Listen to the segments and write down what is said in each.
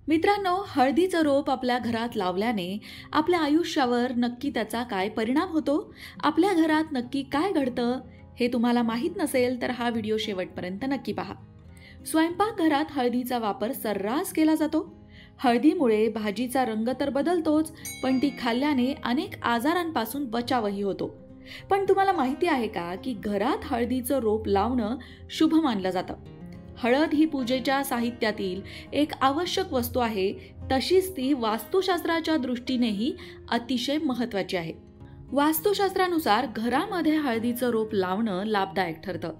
मित्रांनो, हळदीचं रोप आपल्या घरात लावल्याने आपल्या आयुष्यावर नक्की त्याचा काय परिणाम होतो, आपल्या घरात नक्की काय घडतं हे तुम्हाला माहीत नसेल तर हा व्हिडिओ शेवटपर्यंत नक्की पहा. स्वयंपाकघरात हळदीचा वापर सर्रास केला जातो. हळदीमुळे भाजीचा रंग तर बदलतोच, पण ती खाल्ल्याने अनेक आजारांपासून बचावही होतो. पण तुम्हाला माहिती आहे का की घरात हळदीचं रोप लावणं शुभ मानलं जातं. हळद ही पूजेच्या साहित्यातील एक आवश्यक वस्तू आहे, तशीच ती वास्तुशास्त्राच्या दृष्टीनेही अतिशय महत्त्वाची आहे. वास्तुशास्त्रानुसार घरामध्ये हळदीचं रोप लावणं लाभदायक ठरतं.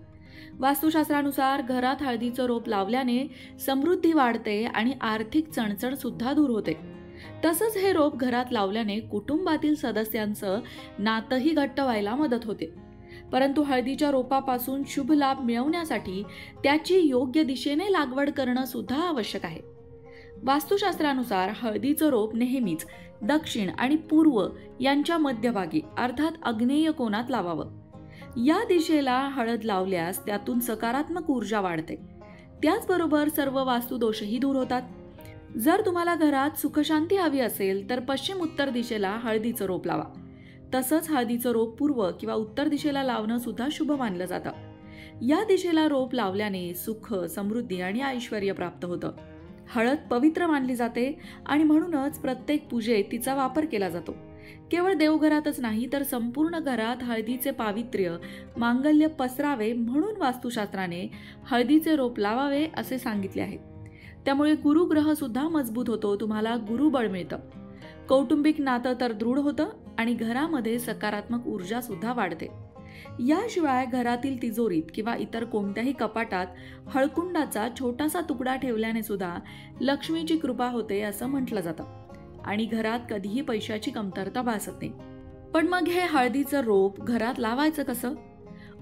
वास्तुशास्त्रानुसार घरात हळदीचं रोप लावल्याने समृद्धी वाढते आणि आर्थिक चणचण सुद्धा दूर होते. तसंच हे रोप घरात लावल्याने कुटुंबातील सदस्यांचं नातंही घट्ट व्हायला मदत होते. परंतु हळदीच्या रोपापासून शुभ लाभ मिळवण्यासाठी त्याची योग्य दिशेने लागवड करणं सुद्धा आवश्यक आहे. वास्तुशास्त्रानुसार हळदीचं रोप नेहमीच दक्षिण आणि पूर्व यांच्या मध्यभागी अर्थात आग्नेय कोनात लावावं. या दिशेला हळद लावल्यास त्यातून सकारात्मक ऊर्जा वाढते. त्याचबरोबर सर्व वास्तुदोषही दूर होतात. जर तुम्हाला घरात सुखशांती हवी असेल तर पश्चिम उत्तर दिशेला हळदीचं रोप लावा. तसंच हळदीचं रोप पूर्व किंवा उत्तर दिशेला लावणं सुद्धा शुभ मानलं जातं. या दिशेला रोप लावल्याने सुख, समृद्धी आणि ऐश्वर्य प्राप्त होतं. हळद पवित्र मानली जाते आणि म्हणूनच प्रत्येक पूजेत तिचा वापर केला जातो. केवळ देवघरातच नाही तर संपूर्ण घरात हळदीचे पावित्र्य, मांगल्य पसरावे म्हणून वास्तुशास्त्राने हळदीचे रोप लावावे असे सांगितले आहे. त्यामुळे गुरुग्रह सुद्धा मजबूत होतो, तुम्हाला गुरुबळ मिळतं. कौटुंबिक नातं तर दृढ होतं आणि घरामध्ये सकारात्मक ऊर्जा सुद्धा वाढते. याशिवाय घरातील तिजोरीत किंवा इतर कोणत्याही कपाटात हळकुंडाचा छोटासा तुकडा ठेवल्याने सुद्धा लक्ष्मीची कृपा होते असं म्हटलं जातं आणि घरात कधीही पैशाची कमतरता भासत नाही. पण मग हे हळदीचं रोप घरात लावायचं कसं?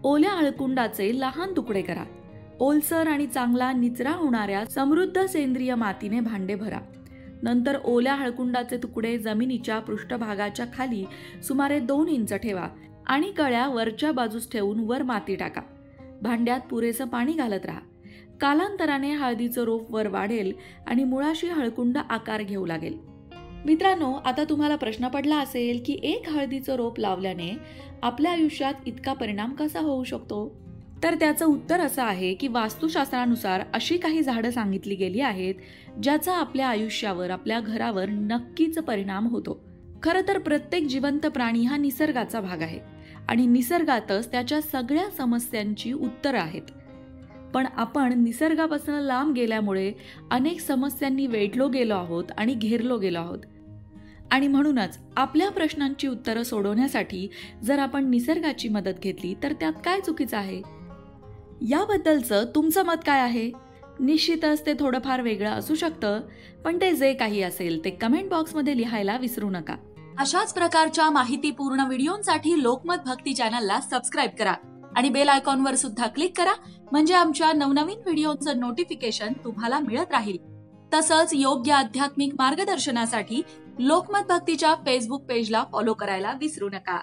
ओल्या हळकुंडाचे लहान तुकडे करा. ओलसर आणि चांगला निचरा होणाऱ्या समृद्ध सेंद्रिय मातीने भांडे भरा. नंतर ओल्या हळकुंडाचे तुकडे जमिनीच्या पृष्ठभागाच्या खाली सुमारे 2 इंच ठेवा आणि कळ्या वरच्या बाजूस ठेवून वर माती टाका. भांड्यात पुरेसं पाणी घालत राहा. कालांतराने हळदीचं रोप वर वाढेल आणि मुळाशी हळकुंड आकार घेऊ लागेल. मित्रांनो, आता तुम्हाला प्रश्न पडला असेल की एक हळदीचं रोप लावल्याने आपल्या आयुष्यात इतका परिणाम कसा होऊ शकतो? तर त्याचं उत्तर असं आहे की वास्तुशास्त्रानुसार अशी काही झाडं सांगितली गेली आहेत ज्याचा आपल्या आयुष्यावर, आपल्या घरावर नक्कीच परिणाम होतो. खरं तर प्रत्येक जिवंत प्राणी हा निसर्गाचा भाग आहे आणि निसर्गातच त्याच्या सगळ्या समस्यांची उत्तरं आहेत. पण आपण निसर्गापासून लांब गेल्यामुळे अनेक समस्यांनी वेढलो गेलो आहोत आणि घेरलो गेलो आहोत. आणि म्हणूनच आपल्या प्रश्नांची उत्तरं सोडवण्यासाठी जर आपण निसर्गाची मदत घेतली तर त्यात काय चुकीचं आहे? याबद्दलचं तुमचं मत काय आहे? निश्चितच ते थोडंफार वेगळं असू शकतं, पण ते जे काही असेल ते कमेंट बॉक्समध्ये लिहायला विसरू नका. अशाच प्रकारच्या माहितीपूर्ण व्हिडिओंसाठी लोकमत भक्ती चॅनलला सबस्क्राईब करा आणि बेल आयकॉनवर सुद्धा क्लिक करा, म्हणजे आमच्या नवनवीन व्हिडिओचं नोटिफिकेशन तुम्हाला मिळत राहील. तसंच योग्य आध्यात्मिक मार्गदर्शनासाठी लोकमत भक्तीच्या फेसबुक पेजला फॉलो करायला विसरू नका.